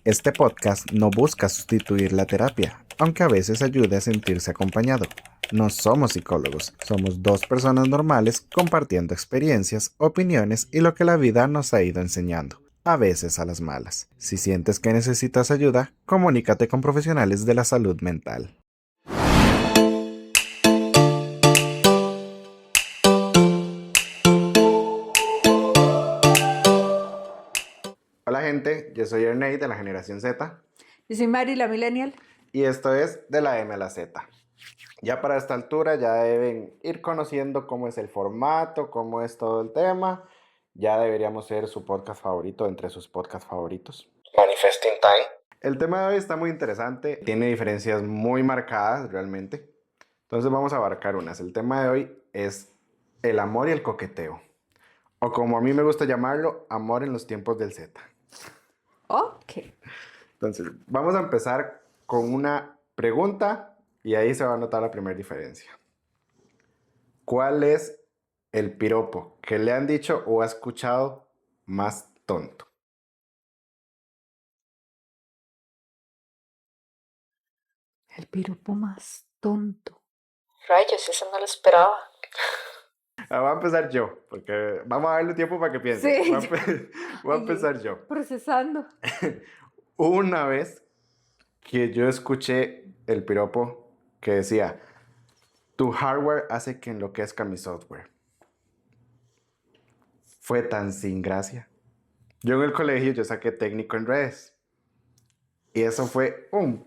Este podcast no busca sustituir la terapia, aunque a veces ayude a sentirse acompañado. No somos psicólogos, somos dos personas normales compartiendo experiencias, opiniones y lo que la vida nos ha ido enseñando, a veces a las malas. Si sientes que necesitas ayuda, comunícate con profesionales de la salud mental. Hola gente, yo soy Ernei de la generación Z. Yo soy Mari, la millennial. Y esto es De la M a la Z. Ya para esta altura ya deben ir conociendo cómo es el formato, cómo es todo el tema. Ya deberíamos ser su podcast favorito entre sus podcasts favoritos. Manifesting Time. El tema de hoy está muy interesante, tiene diferencias muy marcadas realmente. Entonces vamos a abarcar unas. El tema de hoy es el amor y el coqueteo. O como a mí me gusta llamarlo, amor en los tiempos del Z. Ok. Entonces, vamos a empezar con una pregunta y ahí se va a notar la primera diferencia. ¿Cuál es el piropo que le han dicho o ha escuchado más tonto? El piropo más tonto. Rayos, eso no lo esperaba. Voy a empezar yo, porque vamos a darle tiempo para que piense. Sí, Voy a empezar yo. Procesando. Hubo una vez que yo escuché el piropo que decía, tu hardware hace que enloquezca mi software. Fue tan sin gracia. Yo en el colegio yo saqué técnico en redes. Y eso fue un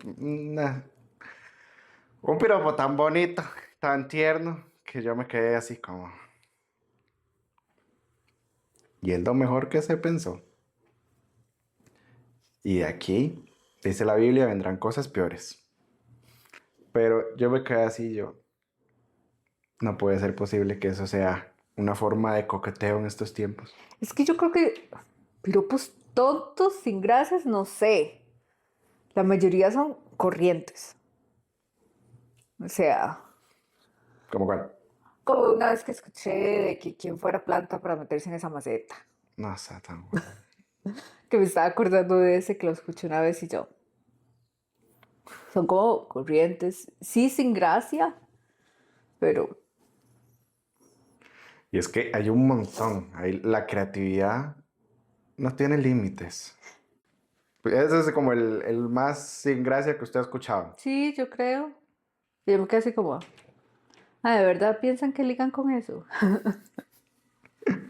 piropo tan bonito, tan tierno, que yo me quedé así como... Y es lo mejor que se pensó. Y de aquí, dice la Biblia, vendrán cosas peores. Pero yo me quedé así, no puede ser posible que eso sea una forma de coqueteo en estos tiempos. Es que yo creo que piropos tontos, sin gracias, no sé. La mayoría son corrientes. O sea, ¿Cómo cuál? como una vez que escuché de que quién fuera planta para meterse en esa maceta. No está tan bueno. Que me estaba acordando de ese que lo escuché una vez y yo. Son como corrientes, sí, sin gracia, pero Y es que hay un montón. La creatividad no tiene límites. Ese es como el más sin gracia que usted ha escuchado. sí, yo creo. Y yo me quedé así como, ¿de verdad piensan que ligan con eso?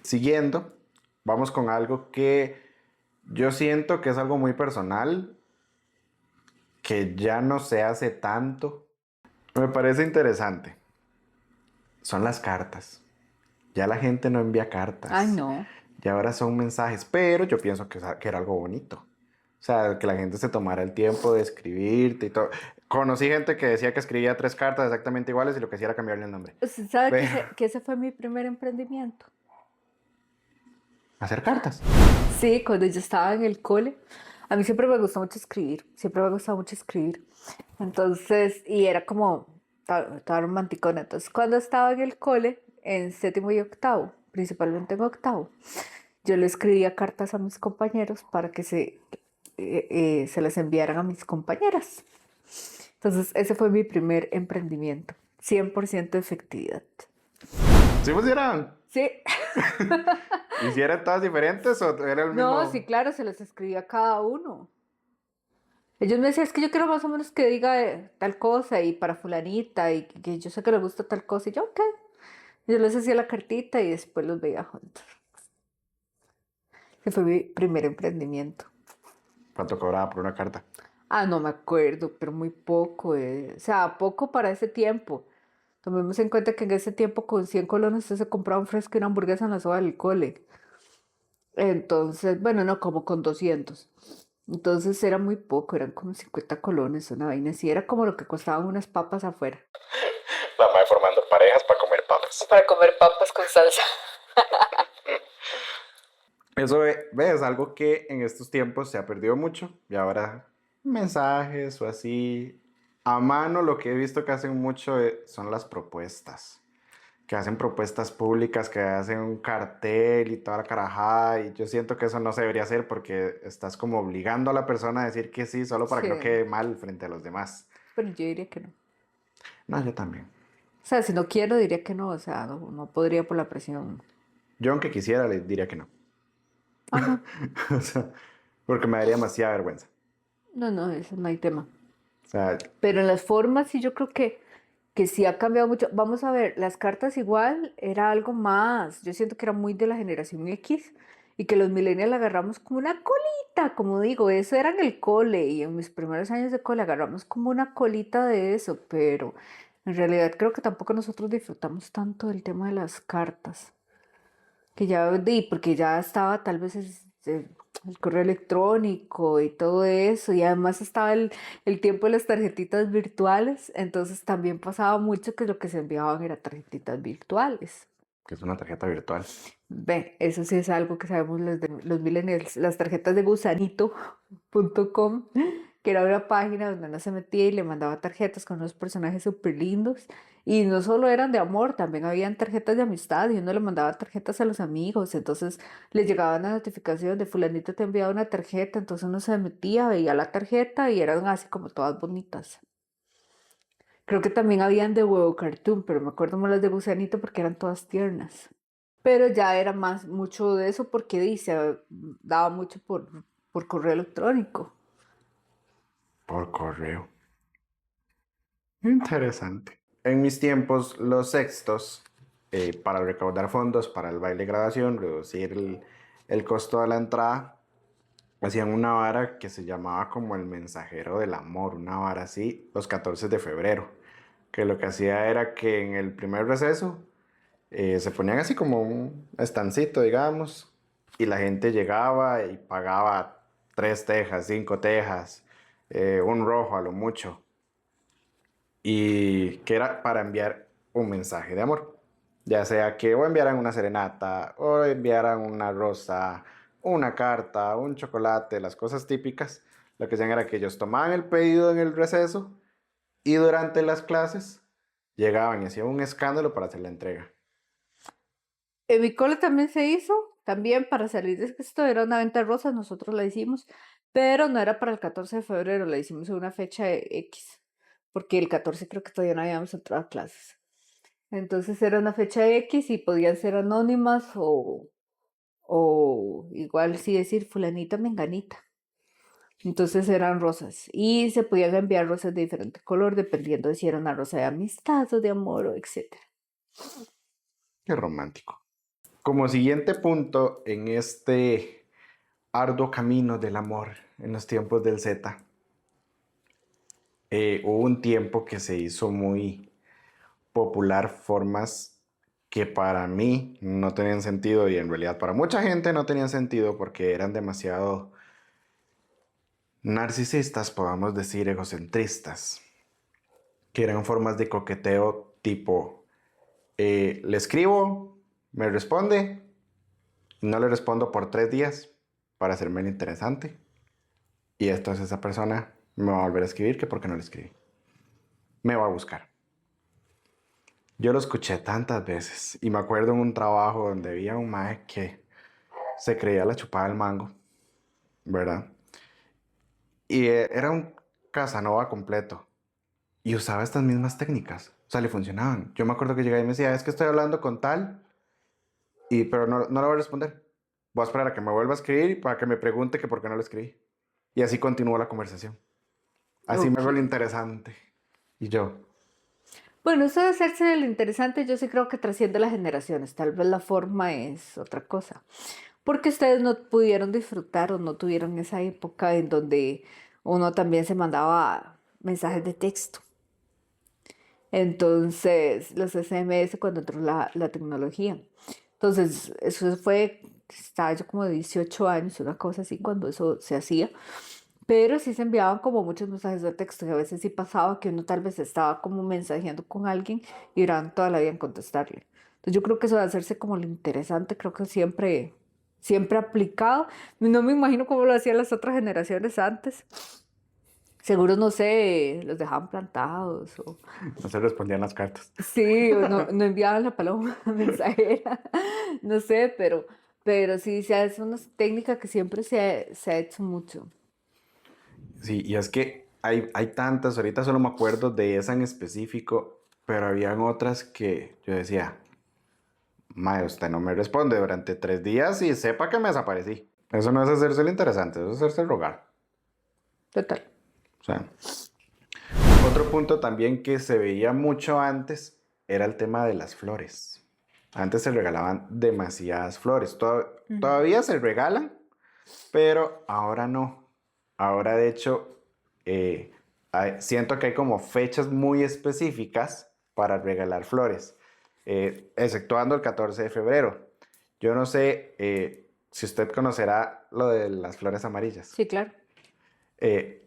Siguiendo, vamos con algo que yo siento que es algo muy personal, que ya no se hace tanto. Me parece interesante. Son las cartas. Ya la gente no envía cartas. Ay, no. Y ahora son mensajes, pero yo pienso que era algo bonito. O sea, que la gente se tomara el tiempo de escribirte y todo. Conocí gente que decía que escribía 3 cartas exactamente iguales y lo que hacía era cambiarle el nombre. ¿Usted sabe Pero... que ese fue mi primer emprendimiento? hacer cartas. Sí, cuando yo estaba en el cole, a mí siempre me gustó mucho escribir, siempre me ha gustado mucho escribir. Entonces, y era como toda romanticona. Entonces, cuando estaba en el cole, en séptimo y octavo, principalmente en octavo, yo le escribía cartas a mis compañeros para que se las enviaran a mis compañeras. Entonces, ese fue mi primer emprendimiento, 100% efectividad. ¿Sí funcionaban? Sí. ¿Y si eran todas diferentes o era el mismo? No, sí, claro, se los escribía a cada uno. Ellos me decían, es que yo quiero más o menos que diga tal cosa y para fulanita y que yo sé que le gusta tal cosa y yo, ok. Yo les hacía la cartita y después los veía juntos. Ese fue mi primer emprendimiento. ¿Cuánto cobraba por una carta? Ah, no me acuerdo, pero muy poco. O sea, poco para ese tiempo. Tomemos en cuenta que en ese tiempo con 100 colones usted se compraba un fresco y una hamburguesa en la soda del cole. Entonces, bueno, no, como con 200. Entonces era muy poco, eran como 50 colones, una vaina así. Era como lo que costaban unas papas afuera. La madre formando parejas para comer papas. Para comer papas con salsa. Eso es algo que en estos tiempos se ha perdido mucho y ahora mensajes o así. A mano lo que he visto que hacen mucho son las propuestas. que hacen propuestas públicas, que hacen un cartel y toda la carajada, y yo siento que eso no se debería hacer porque estás como obligando a la persona a decir que sí solo para que no Sí, quede mal frente a los demás. pero yo diría que no. No, yo también. O sea, si no quiero, diría que no. O sea, no, no podría por la presión. Yo aunque quisiera le diría que no. Ah, no. O sea, porque me daría demasiada vergüenza. No, no, eso no hay tema. O sea, Pero en las formas sí yo creo que sí ha cambiado mucho. Vamos a ver, las cartas igual era algo más. Yo siento que era muy de la generación X y que los millennials agarramos como una colita, como digo, eso era en el cole y en mis primeros años de cole agarramos como una colita de eso, pero en realidad creo que tampoco nosotros disfrutamos tanto del tema de las cartas. Que ya di, porque ya estaba tal vez el correo electrónico y todo eso, y además estaba el tiempo de las tarjetitas virtuales, entonces también pasaba mucho que lo que se enviaban era tarjetitas virtuales. que es una tarjeta virtual. Ve, eso sí es algo que sabemos los millennials, las tarjetas de gusanito.com, que era una página donde uno se metía y le mandaba tarjetas con unos personajes súper lindos. Y no solo eran de amor, también habían tarjetas de amistad y uno le mandaba tarjetas a los amigos. Entonces les llegaba una notificación de fulanito te enviaba una tarjeta, entonces uno se metía, veía la tarjeta y eran así como todas bonitas. Creo que también habían de huevo cartoon, pero me acuerdo más las de gusanito porque eran todas tiernas. Pero ya era más mucho de eso porque dice, daba mucho por correo electrónico. Por correo. Interesante. En mis tiempos, los sextos, para recaudar fondos para el baile de graduación, reducir el costo de la entrada, hacían una vara que se llamaba como el mensajero del amor, una vara así, los 14 de febrero, que lo que hacía era que en el primer receso se ponían así como un estancito, digamos, y la gente llegaba y pagaba 3 tejas, 5 tejas, un rojo a lo mucho, y que era para enviar un mensaje de amor. Ya sea que o enviaran una serenata, o enviaran una rosa, una carta, un chocolate, las cosas típicas. Lo que hacían era que ellos tomaban el pedido en el receso y durante las clases llegaban y hacían un escándalo para hacer la entrega. En mi cole también se hizo, también para salir de esto era una venta de rosas, nosotros la hicimos, pero no era para el 14 de febrero, la hicimos en una fecha X, porque el 14 creo que todavía no habíamos entrado a clases. Entonces era una fecha X y podían ser anónimas o igual sí decir fulanita menganita. Entonces eran rosas y se podían enviar rosas de diferente color dependiendo de si era una rosa de amistad o de amor o etcétera. Qué romántico. Como siguiente punto en este arduo camino del amor en los tiempos del Z, hubo un tiempo que se hizo muy popular formas que para mí no tenían sentido y en realidad para mucha gente no tenían sentido porque eran demasiado narcisistas, podamos decir egocentristas, que eran formas de coqueteo tipo, le escribo, me responde, no le respondo por 3 días para hacerme el interesante y entonces esa persona me va a volver a escribir que porque no le escribí. Me va a buscar. Yo lo escuché tantas veces y me acuerdo en un trabajo donde había un mae que se creía la chupada del mango, ¿verdad? Y era un Casanova completo y usaba estas mismas técnicas, o sea, le funcionaban. Yo me acuerdo que llegaba y me decía, es que estoy hablando con tal, pero no le voy a responder. Voy a esperar a que me vuelva a escribir para que me pregunte que por qué no le escribí. Y así continuó la conversación. Así me Ok. hago lo interesante. Y yo, Bueno, eso de hacerse el interesante yo sí creo que trasciende las generaciones, tal vez la forma es otra cosa, porque ustedes no pudieron disfrutar o no tuvieron esa época en donde uno también se mandaba mensajes de texto. Entonces, los SMS cuando entró la tecnología. Entonces, eso fue, estaba yo como de 18 años, una cosa así, cuando eso se hacía. Pero sí se enviaban como muchos mensajes de texto y a veces sí pasaba que uno tal vez estaba como mensajeando con alguien y duraban toda la vida en contestarle. Entonces yo creo que eso de hacerse como lo interesante, creo que siempre, siempre aplicado. No me imagino cómo lo hacían las otras generaciones antes. Seguro, no sé, los dejaban plantados o No se respondían las cartas. sí, o no, no enviaban la paloma mensajera, no sé, pero sí, sí, es una técnica que siempre se ha hecho mucho. Sí, y es que hay tantas, ahorita solo me acuerdo de esa en específico, pero habían otras que yo decía, mae, usted no me responde durante 3 días y sepa que me desaparecí. Eso no es hacerse lo interesante, eso es hacerse el rogar. Total. O sea, otro punto también que se veía mucho antes era el tema de las flores. Antes se regalaban demasiadas flores. Ujú. Todavía se regalan, pero ahora no. Ahora, de hecho, siento que hay como fechas muy específicas para regalar flores, exceptuando el 14 de febrero. Yo no sé si usted conocerá lo de las flores amarillas. Sí, claro.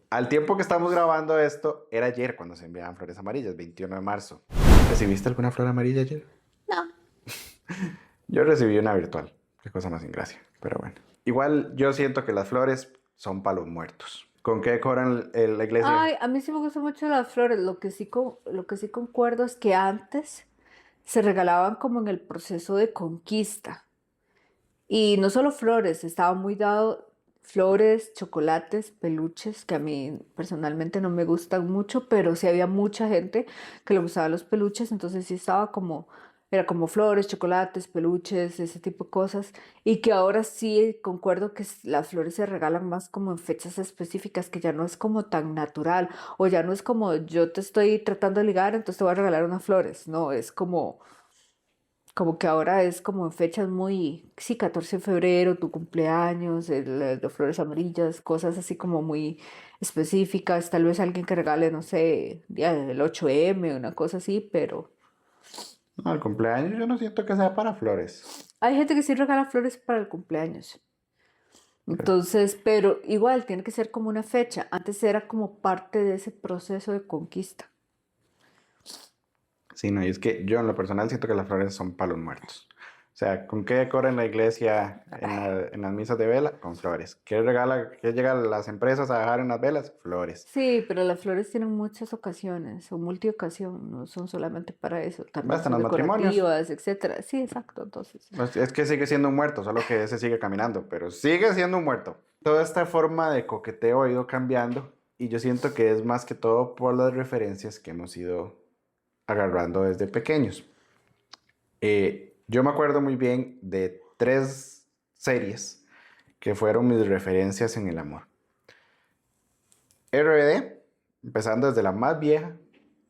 Al tiempo que estamos grabando esto, era ayer cuando se enviaban flores amarillas, 21 de marzo. ¿Recibiste alguna flor amarilla ayer? No. Yo recibí una virtual. Qué cosa más sin gracia, pero bueno. Igual yo siento que las flores son para los muertos. ¿Con qué decoran la iglesia? Ay, a mí sí me gustan mucho las flores. Lo que sí concuerdo es que antes se regalaban como en el proceso de conquista. Y no solo flores, estaba muy dado flores, chocolates, peluches, que a mí personalmente no me gustan mucho, pero sí había mucha gente que le gustaban los peluches, entonces sí estaba como, era como flores, chocolates, peluches, ese tipo de cosas. Y que ahora sí concuerdo que las flores se regalan más como en fechas específicas, que ya no es como tan natural, o ya no es como yo te estoy tratando de ligar, entonces te voy a regalar unas flores, no, es como que ahora es como en fechas muy, sí, 14 de febrero, tu cumpleaños, de flores amarillas, cosas así como muy específicas, tal vez alguien que regale, no sé, día del 8M, una cosa así, pero No, el cumpleaños yo no siento que sea para flores. hay gente que sí regala flores para el cumpleaños. Entonces, pero igual tiene que ser como una fecha. Antes era como parte de ese proceso de conquista. Sí, no, y es que yo en lo personal siento que las flores son para los muertos. O sea, ¿con qué decoran la iglesia en las misas de vela? Con flores. ¿Qué llegan las empresas a dejar en las velas? Flores. Sí, pero las flores tienen muchas ocasiones o multiocasión, no son solamente para eso, también Hasta en son los matrimonios. decorativas, etcétera. Sí, exacto, entonces. Pues es que sigue siendo un muerto, solo que ese sigue caminando, pero sigue siendo un muerto. Toda esta forma de coqueteo ha ido cambiando y yo siento que es más que todo por las referencias que hemos ido agarrando desde pequeños. Yo me acuerdo muy bien de 3 series que fueron mis referencias en el amor. RBD, empezando desde la más vieja,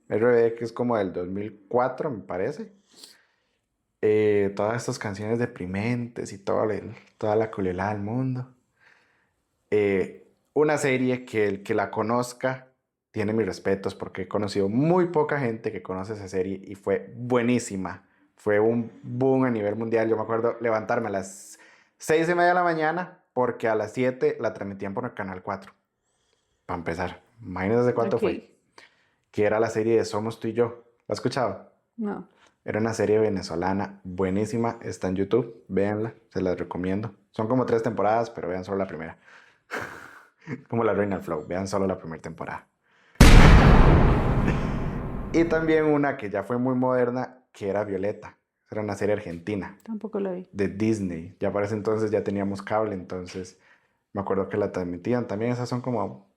RBD que es como del 2004 me parece. Todas estas canciones deprimentes y toda la culelada del mundo. Una serie que el que la conozca tiene mis respetos porque he conocido muy poca gente que conoce esa serie y fue buenísima. Fue un boom a nivel mundial. Yo me acuerdo levantarme a las 6:30 de la mañana porque a las 7 la transmitían por el Canal 4. Para empezar, imagínense cuánto Ok, fue. Que era la serie de Somos tú y yo. ¿La has escuchado? no. Era una serie venezolana buenísima. Está en YouTube. Véanla, se las recomiendo. Son como 3 temporadas, pero vean solo la primera. Como la Reina del Flow, vean solo la primera temporada. Y también una que ya fue muy moderna, que era Violeta. Era una serie argentina Tampoco la vi. de Disney. Ya para ese entonces ya teníamos cable, entonces me acuerdo que la transmitían. También esas son como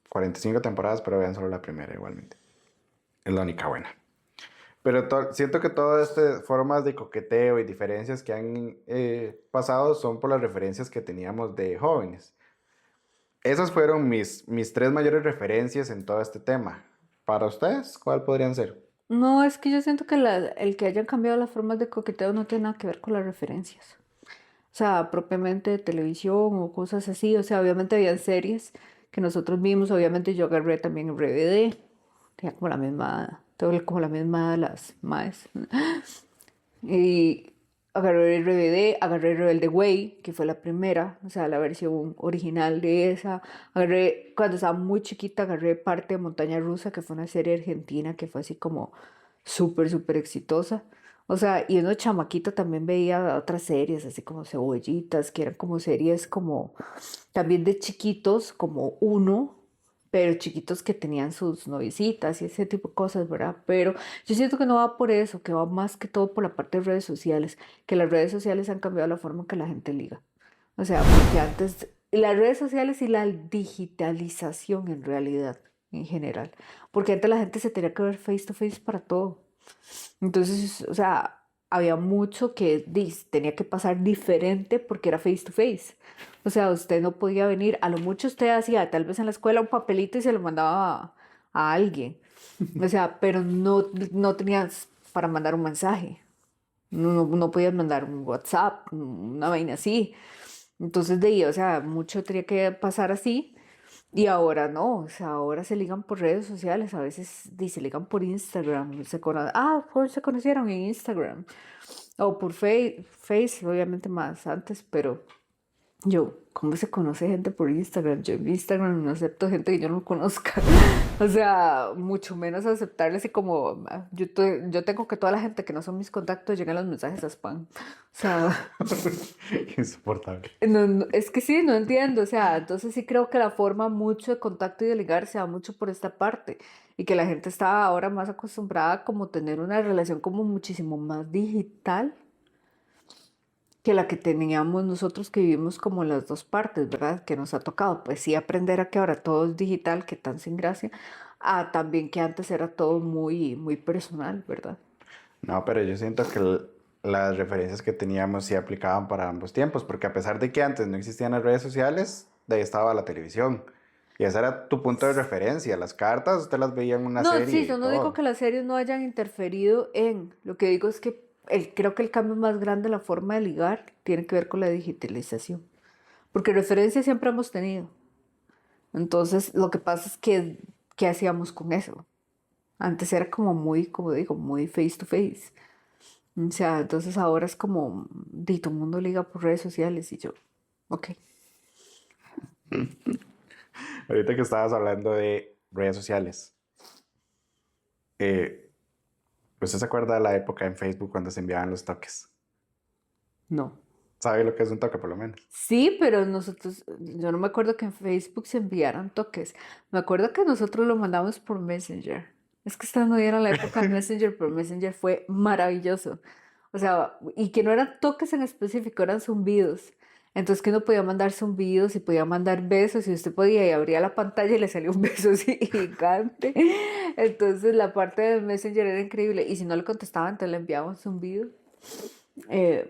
45 temporadas, pero vean solo la primera igualmente. Es la única buena. Pero siento que todas estas formas de coqueteo y diferencias que han pasado son por las referencias que teníamos de jóvenes. Esas fueron mis 3 mayores referencias en todo este tema. Para ustedes, ¿cuál podrían ser? No, es que yo siento que el que hayan cambiado las formas de coqueteo no tiene nada que ver con las referencias. O sea, propiamente de televisión o cosas así. O sea, obviamente había series que nosotros vimos. Obviamente yo agarré también RBD. Tenía como la misma, tengo como la misma de las más. Y agarré RBD, agarré Rebelde Way, que fue la primera, o sea, la versión original de esa. Agarré, cuando estaba muy chiquita, agarré parte de Montaña Rusa, que fue una serie argentina que fue así como súper, súper exitosa. O sea, y uno chamaquito también veía otras series, así como Cebollitas, que eran como series como también de chiquitos, como uno, pero chiquitos que tenían sus noviecitas y ese tipo de cosas, ¿verdad? Pero yo siento que no va por eso, que va más que todo por la parte de redes sociales, que las redes sociales han cambiado la forma en que la gente liga. O sea, porque antes, las redes sociales y la digitalización en realidad, en general, porque antes la gente se tenía que ver face to face para todo. Entonces, o sea, había mucho que tenía que pasar diferente porque era face to face. O sea, usted no podía venir, a lo mucho usted hacía tal vez en la escuela un papelito y se lo mandaba a alguien. O sea, pero no tenías para mandar un mensaje. No podías mandar un WhatsApp, una vaina así. Entonces, de ahí, o sea, mucho tenía que pasar así. Y ahora no, o sea, ahora se ligan por redes sociales, a veces se ligan por Instagram, se conocieron en Instagram, o por Face, obviamente más antes, pero yo, ¿cómo se conoce gente por Instagram? Yo en Instagram no acepto gente que yo no conozca. O sea, mucho menos aceptarle así como, yo tengo que toda la gente que no son mis contactos lleguen los mensajes a spam. O sea, Insoportable. es que sí, no entiendo. O sea, entonces sí creo que la forma mucho de contacto y de ligar se da mucho por esta parte. Y que la gente está ahora más acostumbrada a como tener una relación como muchísimo más digital que la que teníamos nosotros que vivimos como en las dos partes, ¿verdad? Que nos ha tocado, pues sí, aprender a que ahora todo es digital, que tan sin gracia, a también que antes era todo muy, muy personal, ¿verdad? No, pero yo siento que las referencias que teníamos sí aplicaban para ambos tiempos, porque a pesar de que antes no existían las redes sociales, de ahí estaba la televisión. Y ese era tu punto de referencia. Las cartas, usted las veía en una No, serie sí, y yo no digo todo. que las series no hayan interferido en, lo que digo es que creo que el cambio más grande en la forma de ligar tiene que ver con la digitalización, porque referencias siempre hemos tenido. Entonces, lo que pasa es que, ¿qué hacíamos con eso? Antes era como muy, como digo, muy face to face. O sea, entonces ahora es como, di, todo el mundo liga por redes sociales y yo, ok. Ahorita que estabas hablando de redes sociales, eh, ¿usted se acuerda de la época en Facebook cuando se enviaban los toques? No. ¿Sabe lo que es un toque, por lo menos? Sí, pero nosotros, yo no me acuerdo que en Facebook se enviaran toques. Me acuerdo que nosotros lo mandamos por Messenger. Es que esta no era la época de Messenger, pero Messenger fue maravilloso. O sea, y que no eran toques en específico, eran zumbidos. Entonces que uno podía mandar zumbidos y podía mandar besos y usted podía y abría la pantalla y le salía un beso así gigante. Entonces la parte de Messenger era increíble. Y si no le contestaban, entonces le enviaba un zumbido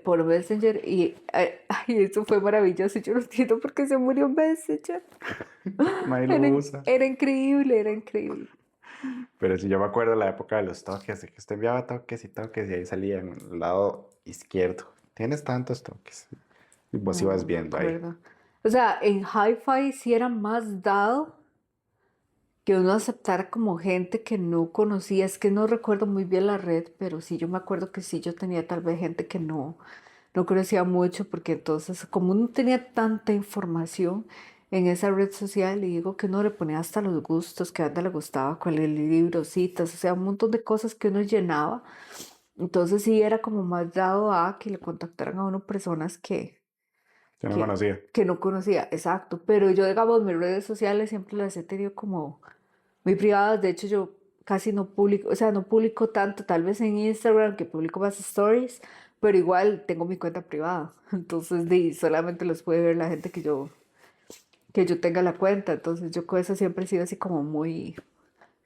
por Messenger y ay, eso fue maravilloso. Yo no entiendo por qué se murió Messenger. Nadie lo usa. Era increíble, era increíble. Pero si yo me acuerdo de la época de los toques, de que usted enviaba toques y ahí salía en el lado izquierdo. Tienes tantos toques. Y vos No, ibas no me viendo ahí. acuerdo. O sea, en Hi-Fi sí era más dado que uno aceptara como gente que no conocía. Es que no recuerdo muy bien la red, pero sí yo me acuerdo que sí yo tenía tal vez gente que no conocía mucho, porque entonces como uno tenía tanta información en esa red social, y digo que uno le ponía hasta los gustos, que a Anda le gustaba, con el libro, citas, o sea, un montón de cosas que uno llenaba. Entonces sí era como más dado a que le contactaran a uno personas Yo no que, conocía. que no conocía, exacto. Pero yo, digamos, mis redes sociales siempre las he tenido como muy privadas. De hecho, yo casi no publico, o sea, no publico tanto, tal vez en Instagram, que publico más stories, pero igual tengo mi cuenta privada. Entonces, solamente los puede ver la gente que yo tenga la cuenta. Entonces, yo con eso siempre he sido así como muy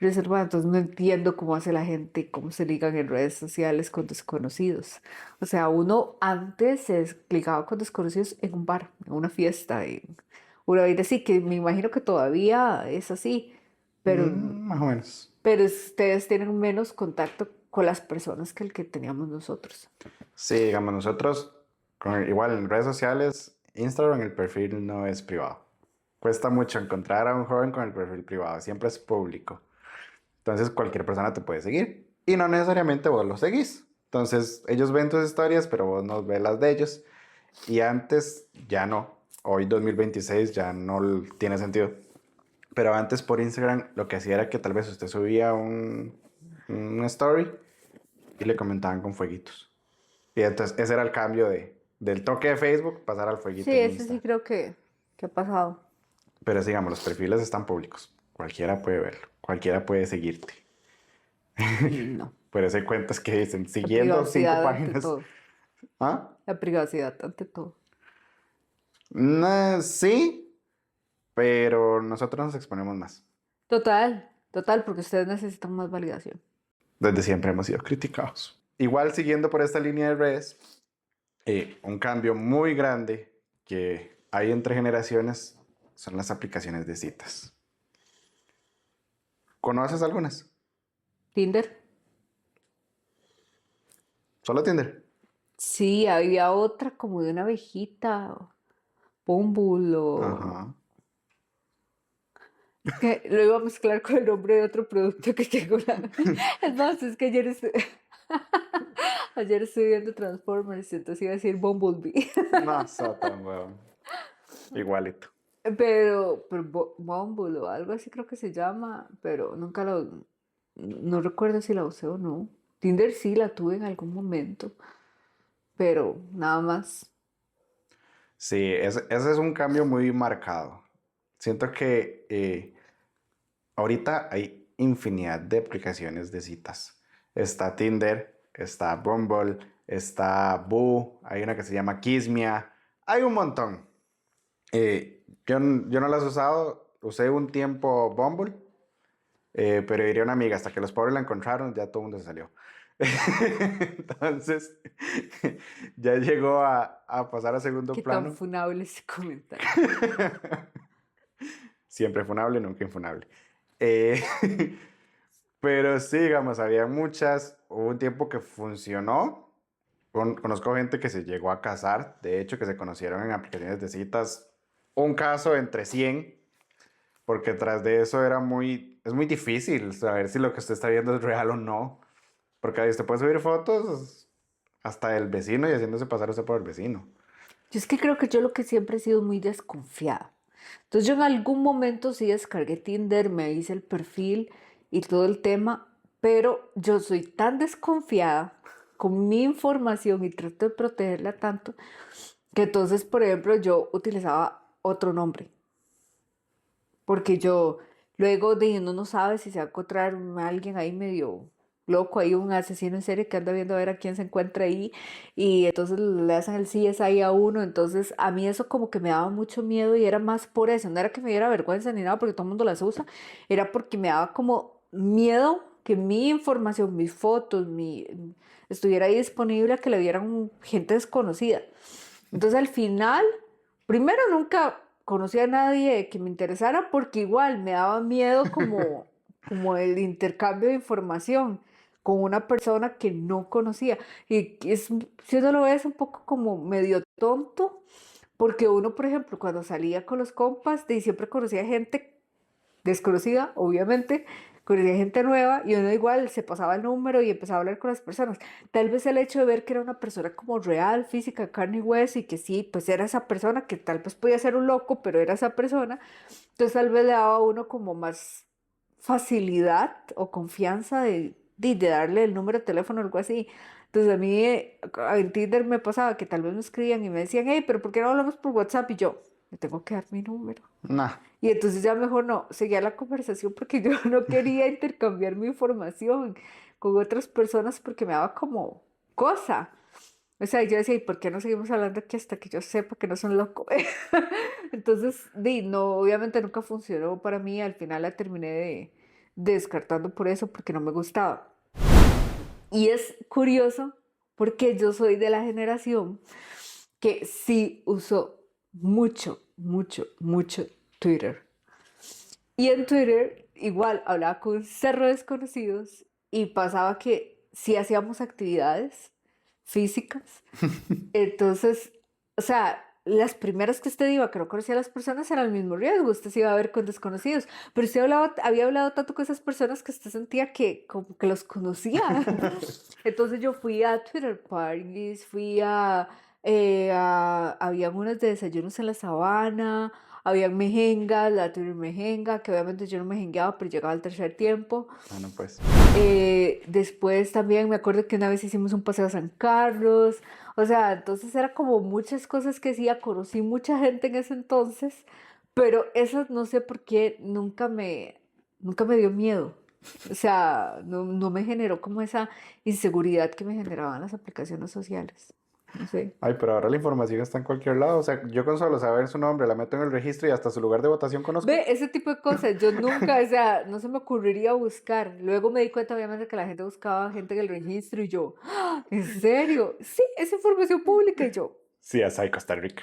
reservada. Entonces, no entiendo cómo hace la gente, cómo se ligan en redes sociales con desconocidos. O sea, uno antes se ligaba con desconocidos en un bar, en una fiesta, en una vida así, que me imagino que todavía es así, pero Más o menos. pero ustedes tienen menos contacto con las personas que el que teníamos nosotros. Sí, digamos, nosotros, igual en redes sociales, Instagram el perfil no es privado. Cuesta mucho encontrar a un joven con el perfil privado, siempre es público. Entonces cualquier persona te puede seguir y no necesariamente vos los seguís. Entonces ellos ven tus historias, pero vos no ves las de ellos. Y antes ya no. Hoy 2026 ya no tiene sentido. Pero antes por Instagram lo que hacía era que tal vez usted subía un story y le comentaban con fueguitos. Y entonces ese era el cambio del toque de Facebook pasar al Sí, fueguito en eso sí Insta. creo que ha pasado. Pero sigamos, los perfiles están públicos. Cualquiera puede verlo, cualquiera puede seguirte. No, Pero ese cuentas que dicen, la siguiendo 5 privacidad ante páginas. todo. ¿Ah? La privacidad ante todo. Sí, pero nosotros nos exponemos más. Total, total, porque ustedes necesitan más validación. Desde siempre hemos sido criticados. Igual siguiendo por esta línea de redes, un cambio muy grande que hay entre generaciones son las aplicaciones de citas. ¿Conoces algunas? Tinder. ¿Solo Tinder? Sí, había otra como de una abejita, o Bumble, o... Ajá. Es que lo iba a mezclar con el nombre de otro producto que tengo. Es más, es que ayer estuve viendo Transformers, entonces iba a decir Bumblebee. No, Satan, weón. Igualito. Pero Bumble o algo así creo que se llama, pero nunca lo... No recuerdo si la usé o no. Tinder sí la tuve en algún momento, pero nada más. Sí, ese es un cambio muy marcado. Siento que ahorita hay infinidad de aplicaciones de citas. Está Tinder, está Bumble, está Boo, hay una que se llama Kismia. Hay un montón. Yo no las he usado, usé un tiempo Bumble, pero diría una amiga, hasta que los pobres la encontraron, ya todo el mundo se salió. Entonces, ya llegó a pasar a segundo Qué tan plano. funable ese comentario. Siempre funable, nunca infunable. Eh, pero sí, digamos, había muchas. Hubo un tiempo que funcionó. Conozco gente que se llegó a casar, de hecho, que se conocieron en aplicaciones de citas. Un caso entre 100, porque tras de eso es muy difícil saber si lo que usted está viendo es real o no. Porque ahí usted puede subir fotos hasta del vecino y haciéndose pasar usted por el vecino. Yo es que creo que yo lo que siempre he sido muy desconfiada. Entonces yo en algún momento sí descargué Tinder, me hice el perfil y todo el tema, pero yo soy tan desconfiada con mi información y trato de protegerla tanto que entonces, por ejemplo, yo utilizaba otro nombre, porque yo luego de uno no sabe si se va a encontrar alguien ahí medio loco, ahí un asesino en serie que anda viendo a ver a quién se encuentra ahí y entonces le hacen el CSI a uno, entonces a mí eso como que me daba mucho miedo y era más por eso, no era que me diera vergüenza ni nada porque todo el mundo las usa, era porque me daba como miedo que mi información, mis fotos, estuviera ahí disponible a que le vieran gente desconocida. Entonces al final, primero nunca conocí a nadie que me interesara porque igual me daba miedo como el intercambio de información con una persona que no conocía. Y si uno lo ve es un poco como medio tonto, porque uno, por ejemplo, cuando salía con los compas, siempre conocía gente desconocida, obviamente, conocía gente nueva y uno igual se pasaba el número y empezaba a hablar con las personas. Tal vez el hecho de ver que era una persona como real, física, carne y hueso y que sí, pues era esa persona que tal vez podía ser un loco, pero era esa persona, entonces tal vez le daba a uno como más facilidad o confianza de darle el número de teléfono o algo así. Entonces a mí en Tinder me pasaba que tal vez me escribían y me decían, hey, pero ¿por qué no hablamos por WhatsApp? Y yo, me tengo que dar mi número. Nah. Y entonces ya mejor no, seguía la conversación porque yo no quería intercambiar mi información con otras personas porque me daba como cosa. O sea, yo decía, ¿y por qué no seguimos hablando aquí hasta que yo sepa que no son locos? Entonces, no, obviamente nunca funcionó para mí. Al final la terminé descartando por eso, porque no me gustaba. Y es curioso porque yo soy de la generación que sí usó mucho, mucho, mucho Twitter. Y en Twitter igual hablaba con un cerro de desconocidos y pasaba que sí hacíamos actividades físicas. Entonces, o sea, las primeras que usted iba, que no conocía a las personas, era el mismo riesgo. Usted se iba a ver con desconocidos. Pero usted había hablado tanto con esas personas que usted sentía que como que los conocía. Entonces yo fui a Twitter parties, había unas de desayunos en la sabana, había mejengas, la Twitter mejenga, que obviamente yo no mejengueaba, pero llegaba al tercer tiempo. Bueno, pues. Después también me acuerdo que una vez hicimos un paseo a San Carlos, o sea, entonces era como muchas cosas que hacía, conocí mucha gente en ese entonces, pero esas no sé por qué nunca nunca me dio miedo. O sea, no me generó como esa inseguridad que me generaban las aplicaciones sociales. No sé. Ay, pero ahora la información está en cualquier lado. O sea, yo con solo saber su nombre, la meto en el registro y hasta su lugar de votación conozco. Ve, ese tipo de cosas, yo nunca, o sea, no se me ocurriría buscar. Luego me di cuenta, obviamente, que la gente buscaba gente en el registro y yo, "¡Ah! ¿En serio? Sí, es información pública y yo. Sí, así Costa Rica.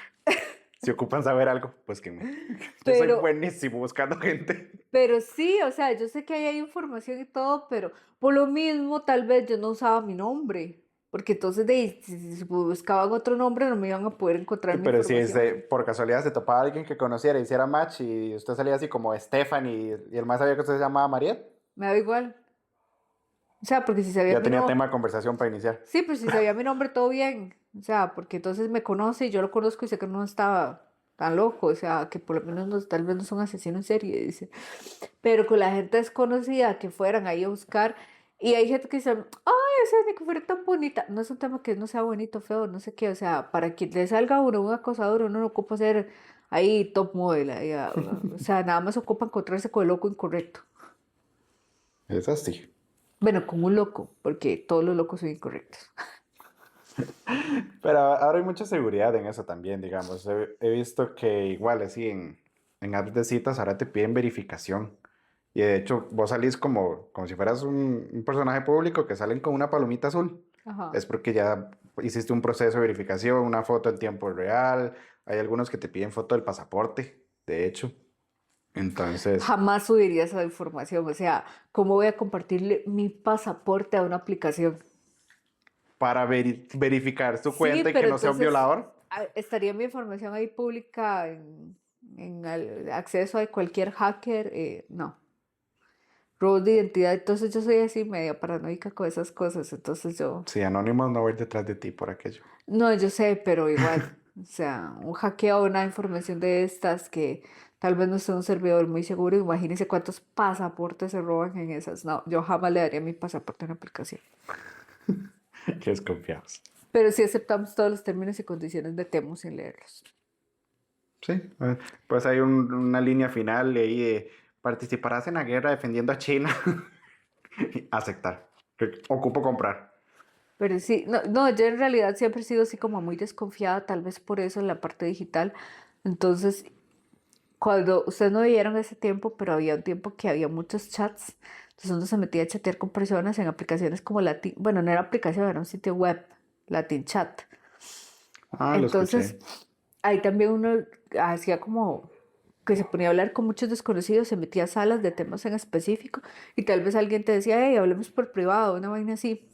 Si ocupan saber algo, pues que yo soy Pero, buenísimo buscando gente. pero sí, o sea, yo sé que ahí hay información y todo, pero por lo mismo, tal vez yo no usaba mi nombre. Porque entonces, si buscaban otro nombre, no me iban a poder encontrar mi Pero si información. por casualidad se topaba a alguien que conociera, hiciera match y usted salía así como Stephanie y el más sabía que usted se llamaba Mariette, Me da igual. O sea, porque si sabía ya mi tenía nombre. tema de conversación para iniciar. Sí, pues si sabía mi nombre, todo bien. O sea, porque entonces me conoce y yo lo conozco y sé que no estaba tan loco. O sea, que por lo menos tal vez no son asesinos en serie, dice. Pero con la gente desconocida que fueran ahí a buscar. Y hay gente que dice, ay, esa ni que fuera tan bonita. No es un tema que no sea bonito, feo, no sé qué. O sea, para que le salga a uno un acosador, uno no ocupa ser ahí top model. Ahí, o sea, nada más ocupa encontrarse con el loco incorrecto. Es así. Bueno, con un loco, porque todos los locos son incorrectos. Pero ahora hay mucha seguridad en eso también, digamos. He visto que igual así en apps de citas ahora te piden verificación. Y de hecho vos salís como si fueras un personaje público que salen con una palomita azul. Ajá. Es porque ya hiciste un proceso de verificación, una foto en tiempo real. Hay algunos que te piden foto del pasaporte, de hecho. Entonces, Jamás subiría esa información. O sea, ¿cómo voy a compartirle mi pasaporte a una aplicación? para verificar su Sí, cuenta y que pero no sea un entonces violador. estaría mi información ahí pública acceso a cualquier hacker. No, robos de identidad. Entonces yo soy así media paranoica con esas cosas. Entonces yo, Sí, Anonymous no va a ir detrás de ti por aquello. no, yo sé, pero igual. O sea, un hackeo, una información de estas que tal vez no sea un servidor muy seguro. Imagínense cuántos pasaportes se roban en esas. No, yo jamás le daría mi pasaporte a una aplicación. Qué desconfiados. Pero sí aceptamos todos los términos y condiciones de Temu sin leerlos. Sí, pues hay una línea final ahí de participarás en la guerra defendiendo a China. Aceptar. Ocupo comprar. Pero sí, no, no, yo en realidad siempre he sido así como muy desconfiada, tal vez por eso en la parte digital. Entonces, cuando ustedes no vivieron ese tiempo, pero había un tiempo que había muchos chats, entonces uno se metía a chatear con personas en aplicaciones como Latin, bueno, no era aplicación, era un sitio web, Latin Chat. Ah, lo Entonces, escuché. ahí también uno hacía como que se ponía a hablar con muchos desconocidos, se metía a salas de temas en específico y tal vez alguien te decía, hey, hablemos por privado, una vaina así.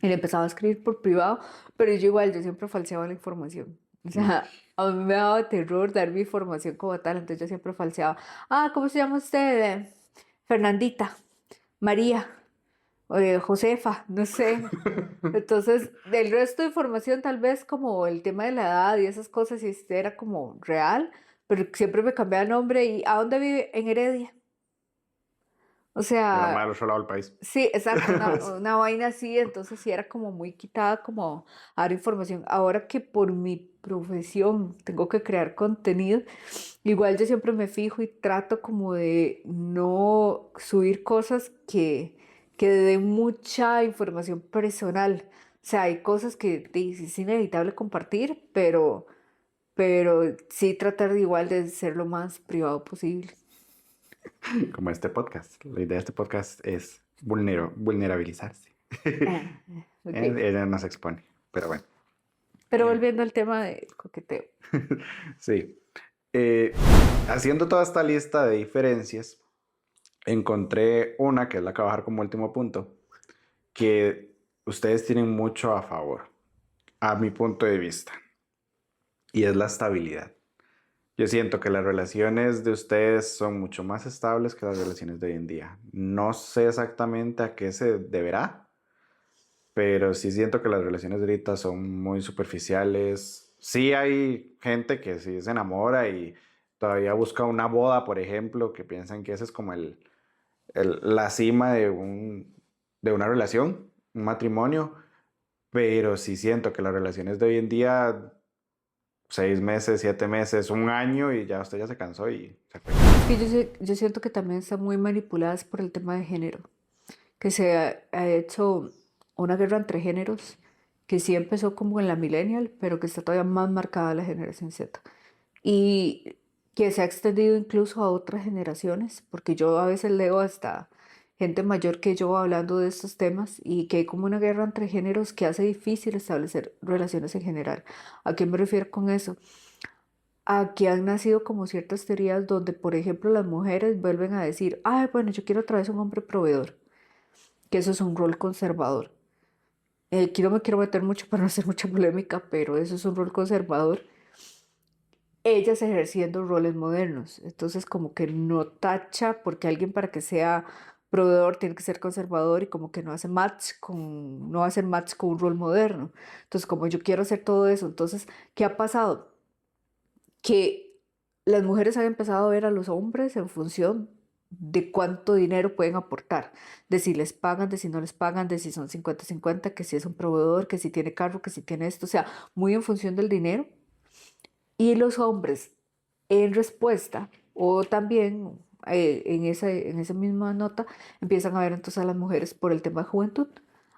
Y le empezaba a escribir por privado, pero yo igual, yo siempre falseaba la información. O Uy, sea, a mí me daba terror dar mi información como tal, entonces yo siempre falseaba. Ah, ¿cómo se llama usted? Fernandita, María, Josefa, no sé. Entonces, del resto de información, tal vez como el tema de la edad y esas cosas, y este era como real, pero siempre me cambiaba el nombre y ¿a dónde vive? En Heredia. O menos mal, al sea, otro lado del país. sí, exacto, una vaina así, entonces sí era como muy quitada como a dar información. Ahora que por mi profesión tengo que crear contenido, igual yo siempre me fijo y trato como de no subir cosas que den mucha información personal. O sea, hay cosas que sí, es inevitable compartir, pero sí tratar de igual de ser lo más privado posible. Como este podcast. La idea de este podcast es vulnerabilizarse. Ah, ok. Ella nos expone. Pero bueno. Pero Eh, volviendo al tema del coqueteo. sí. Eh, haciendo toda esta lista de diferencias, encontré una que es la que va a bajar como último punto, que ustedes tienen mucho a favor, a mi punto de vista, y es la estabilidad. Yo siento que las relaciones de ustedes son mucho más estables que las relaciones de hoy en día. No sé exactamente a qué se deberá, pero sí siento que las relaciones de ahorita son muy superficiales. Sí hay gente que sí se enamora y todavía busca una boda, por ejemplo, que piensan que ese es como la cima de una relación, un matrimonio, pero sí siento que las relaciones de hoy en día, 6 meses, 7 meses, un año y ya usted ya se cansó y se fue. que yo siento que también están muy manipuladas por el tema de género, que se ha hecho una guerra entre géneros que sí empezó como en la millennial, pero que está todavía más marcada en la generación Z. Y que se ha extendido incluso a otras generaciones, porque yo a veces leo hasta gente mayor que yo hablando de estos temas y que hay como una guerra entre géneros que hace difícil establecer relaciones en general. ¿A qué me refiero con eso? A que han nacido como ciertas teorías donde, por ejemplo, las mujeres vuelven a decir, ay, bueno, yo quiero otra vez un hombre proveedor, que eso es un rol conservador. Aquí no me quiero meter mucho para no hacer mucha polémica, pero eso es un rol conservador, ellas ejerciendo roles modernos. Entonces, como que no tacha, porque alguien para que sea proveedor tiene que ser conservador y como que no hace match con un rol moderno. Entonces, como yo quiero hacer todo eso, entonces, ¿qué ha pasado? Que las mujeres han empezado a ver a los hombres en función de cuánto dinero pueden aportar, de si les pagan, de si no les pagan, de si son 50-50, que si es un proveedor, que si tiene carro, que si tiene esto, o sea, muy en función del dinero. Y los hombres, en respuesta, o también en esa misma nota, empiezan a ver entonces a las mujeres por el tema de juventud.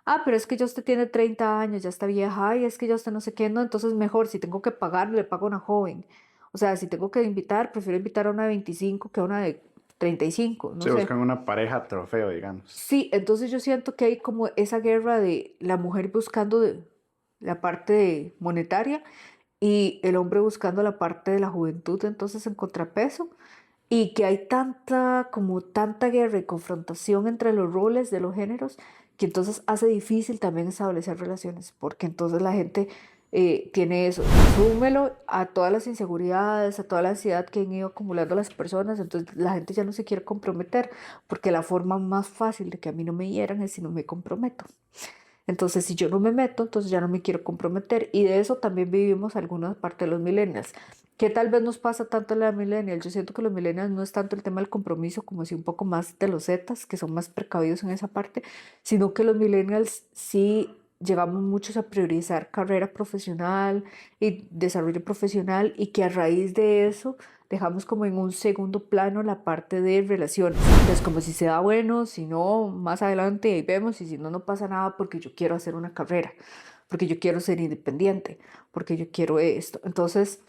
Ah, pero es que ya usted tiene 30 años, ya está vieja, y es que ya usted no sé qué, no, entonces mejor, si tengo que pagar, le pago a una joven. O sea, si tengo que invitar, prefiero invitar a una de 25 que a una de 35, no Se sé. buscan una pareja trofeo, digamos. Sí, entonces yo siento que hay como esa guerra de la mujer buscando la parte monetaria y el hombre buscando la parte de la juventud, entonces en contrapeso, y que hay como tanta guerra y confrontación entre los roles de los géneros, que entonces hace difícil también establecer relaciones, porque entonces la gente tiene eso, súmelo a todas las inseguridades, a toda la ansiedad que han ido acumulando las personas, entonces la gente ya no se quiere comprometer, porque la forma más fácil de que a mí no me hieran es si no me comprometo. Entonces, si yo no me meto, entonces ya no me quiero comprometer. Y de eso también vivimos alguna parte de los millennials. ¿Qué tal vez nos pasa tanto en la millennial? Yo siento que los millennials no es tanto el tema del compromiso como si un poco más de los zetas, que son más precavidos en esa parte, sino que los millennials sí llegamos muchos a priorizar carrera profesional y desarrollo profesional y que a raíz de eso dejamos como en un segundo plano la parte de relaciones. Entonces, como si se da bueno, si no, más adelante ahí vemos y si no, no pasa nada porque yo quiero hacer una carrera, porque yo quiero ser independiente, porque yo quiero esto. Entonces,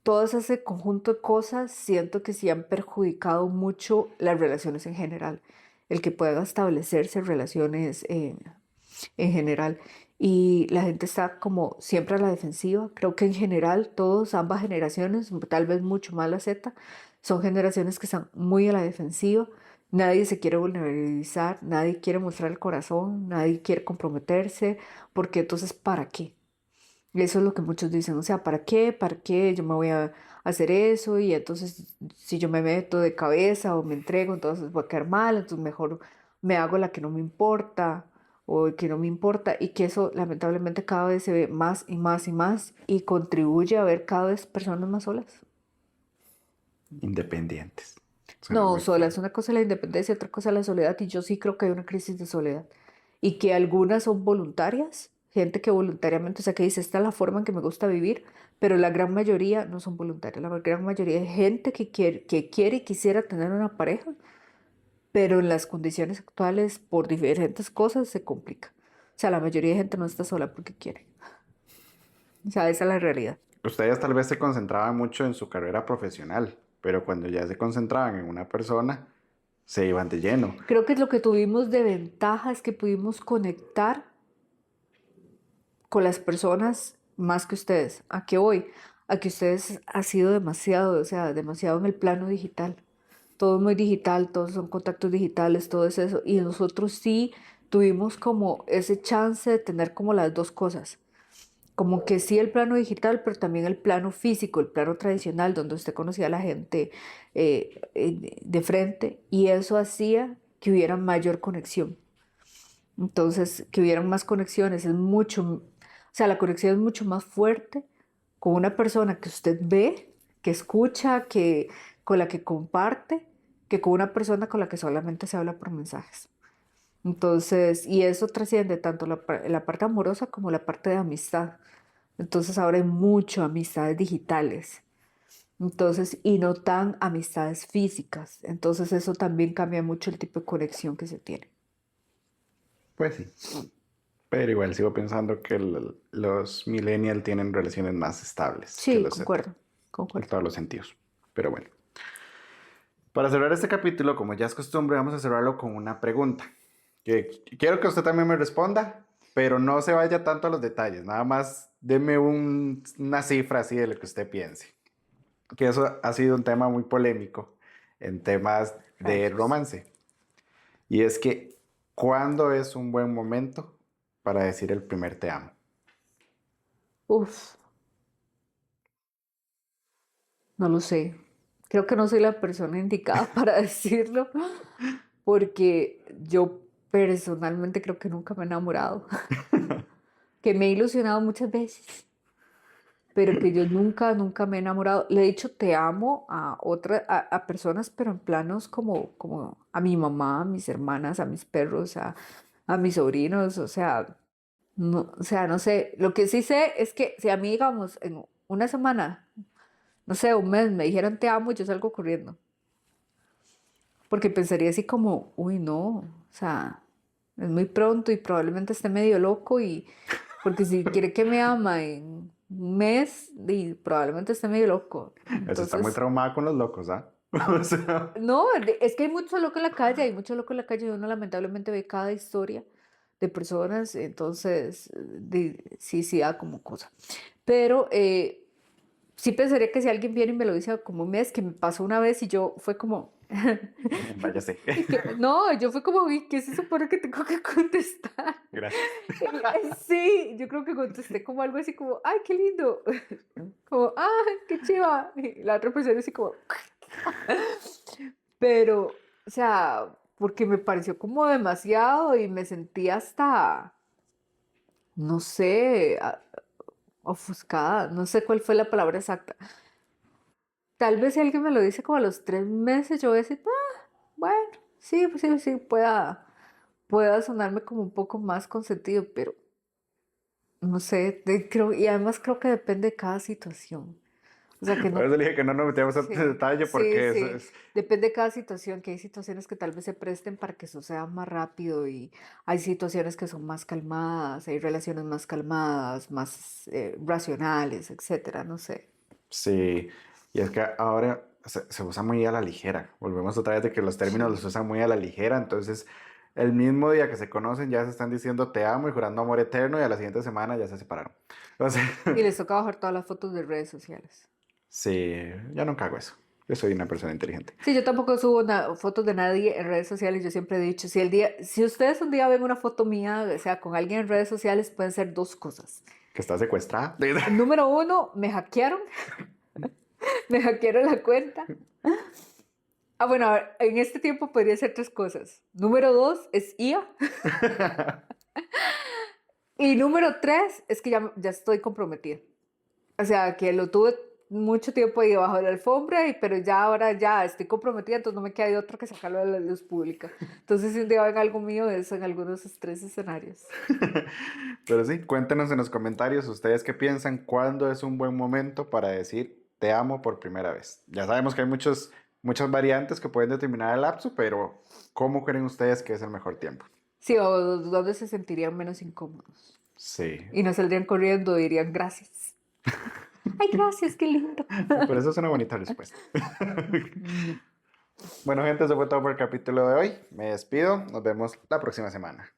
todo ese conjunto de cosas siento que sí han perjudicado mucho las relaciones en general, el que puedan establecerse relaciones en general. Y la gente está como siempre a la defensiva. Creo que en general todos, ambas generaciones, tal vez mucho más la Z, son generaciones que están muy a la defensiva. Nadie se quiere vulnerabilizar, nadie quiere mostrar el corazón, nadie quiere comprometerse, porque entonces, ¿para qué? Eso es lo que muchos dicen, o sea, ¿para qué? ¿Para qué yo me voy a hacer eso? Y entonces, si yo me meto de cabeza o me entrego, entonces voy a quedar mal, entonces mejor me hago la que no me importa o que no me importa y que eso lamentablemente cada vez se ve más y más y más y contribuye a ver cada vez personas más solas. Independientes. Suena No, muy solas, feo. una cosa es la independencia, otra cosa es la soledad y yo sí creo que hay una crisis de soledad y que algunas son voluntarias, gente que voluntariamente, o sea, que dice, esta es la forma en que me gusta vivir, pero la gran mayoría no son voluntarias, la gran mayoría es gente que quiere y quisiera tener una pareja, pero en las condiciones actuales, por diferentes cosas, se complica. O sea, la mayoría de gente no está sola porque quiere. O sea, esa es la realidad. Ustedes tal vez se concentraban mucho en su carrera profesional, pero cuando ya se concentraban en una persona, se iban de lleno. Creo que lo que tuvimos de ventaja es que pudimos conectar con las personas más que ustedes. ¿A qué voy? A que ustedes ha sido demasiado, o sea, demasiado en el plano digital. Todo es muy digital, todos son contactos digitales, todo es eso. Y nosotros sí tuvimos como ese chance de tener como las dos cosas. Como que sí el plano digital, pero también el plano físico, el plano tradicional, donde usted conocía a la gente de frente. Y eso hacía que hubiera mayor conexión. Entonces, que hubieran más conexiones es mucho, o sea, la conexión es mucho más fuerte con una persona que usted ve, que escucha, con la que comparte, que con una persona con la que solamente se habla por mensajes. Entonces, y eso trasciende tanto la parte amorosa como la parte de amistad. Entonces, ahora hay mucho amistades digitales. Entonces, y no tan amistades físicas. Entonces, eso también cambia mucho el tipo de conexión que se tiene. Pues sí. Pero igual sigo pensando que los millennials tienen relaciones más estables que Sí, los Z, concuerdo, en concuerdo. todos los sentidos. Pero bueno, para cerrar este capítulo, como ya es costumbre, vamos a cerrarlo con una pregunta. Que quiero que usted también me responda, pero no se vaya tanto a los detalles. Nada más deme una cifra así de lo que usted piense. Que eso ha sido un tema muy polémico en temas de Rayos. romance. Y es que, ¿cuándo es un buen momento para decir el primer te amo? Uf, no lo sé. Creo que no soy la persona indicada para decirlo, porque yo personalmente creo que nunca me he enamorado, que me he ilusionado muchas veces, pero que yo nunca me he enamorado. Le he dicho te amo a a personas, pero en planos como a mi mamá, a mis hermanas, a mis perros, a mis sobrinos, o sea, no sé. Lo que sí sé es que si a mí, digamos, en una semana, no sé, un mes me dijeron te amo, yo salgo corriendo. Porque pensaría así como, uy, no, o sea, es muy pronto y probablemente esté medio loco y porque si quiere que me ama en un mes, y probablemente esté medio loco. Eso está muy Entonces, traumada con los locos, ¿ah? O sea, no, es que hay mucho loco en la calle, hay mucho loco en la calle y uno lamentablemente ve cada historia de personas, entonces, sí, sí da como cosa. Pero sí pensaría que si alguien viene y me lo dice como un mes, que me pasó una vez y yo fue como... váyase. No, yo fue como, uy, ¿qué se supone que tengo que contestar? Gracias. Sí, yo creo que contesté como algo así como, ay, qué lindo. Como, ay, qué chiva. Y la otra persona así como, pero, o sea, porque me pareció como demasiado y me sentí hasta, no sé, ofuscada, no sé cuál fue la palabra exacta. Tal vez si alguien me lo dice como a los 3 meses, yo voy a decir, ah, bueno, sí, pues sí, sí, pueda sonarme como un poco más consentido, pero no sé, creo, y además creo que depende de cada situación. O sea, que Por no, eso le dije que no nos metamos en sí, detalle sí, porque eso sí, es... depende de cada situación, que hay situaciones que tal vez se presten para que suceda más rápido y hay situaciones que son más calmadas, hay relaciones más calmadas, más racionales, etcétera, no sé. Sí, y es que ahora se usa muy a la ligera. Volvemos otra vez de que los términos los Sí. usan muy a la ligera. Entonces, el mismo día que se conocen ya se están diciendo te amo y jurando amor eterno y a la siguiente semana ya se separaron. O sea, Y les toca bajar todas las fotos de redes sociales. sí, yo nunca hago eso. Yo soy una persona inteligente. Sí, yo tampoco subo fotos de nadie en redes sociales. Yo siempre he dicho, si ustedes un día ven una foto mía, o sea, con alguien en redes sociales, pueden ser dos cosas. Que está secuestrada. Número uno, me hackearon, me hackearon la cuenta. Ah, bueno, a ver, en este tiempo podría ser tres cosas. Número dos es IA. Y número tres es que ya estoy comprometida. O sea, que lo tuve mucho tiempo ahí debajo de la alfombra, pero ya ahora ya estoy comprometida, entonces no me queda de otra que sacarlo a la luz pública. Entonces, si un día ven algo mío, es en algunos de esos tres escenarios. Pero sí, cuéntenos en los comentarios ustedes qué piensan, cuándo es un buen momento para decir te amo por primera vez. Ya sabemos que hay muchas variantes que pueden determinar el lapso, pero ¿cómo creen ustedes que es el mejor tiempo? Sí, o donde se sentirían menos incómodos. Sí, Y no saldrían corriendo, dirían gracias. Ay, gracias, qué lindo. pero eso es una bonita respuesta. Bueno, gente, eso fue todo por el capítulo de hoy. Me despido. Nos vemos la próxima semana.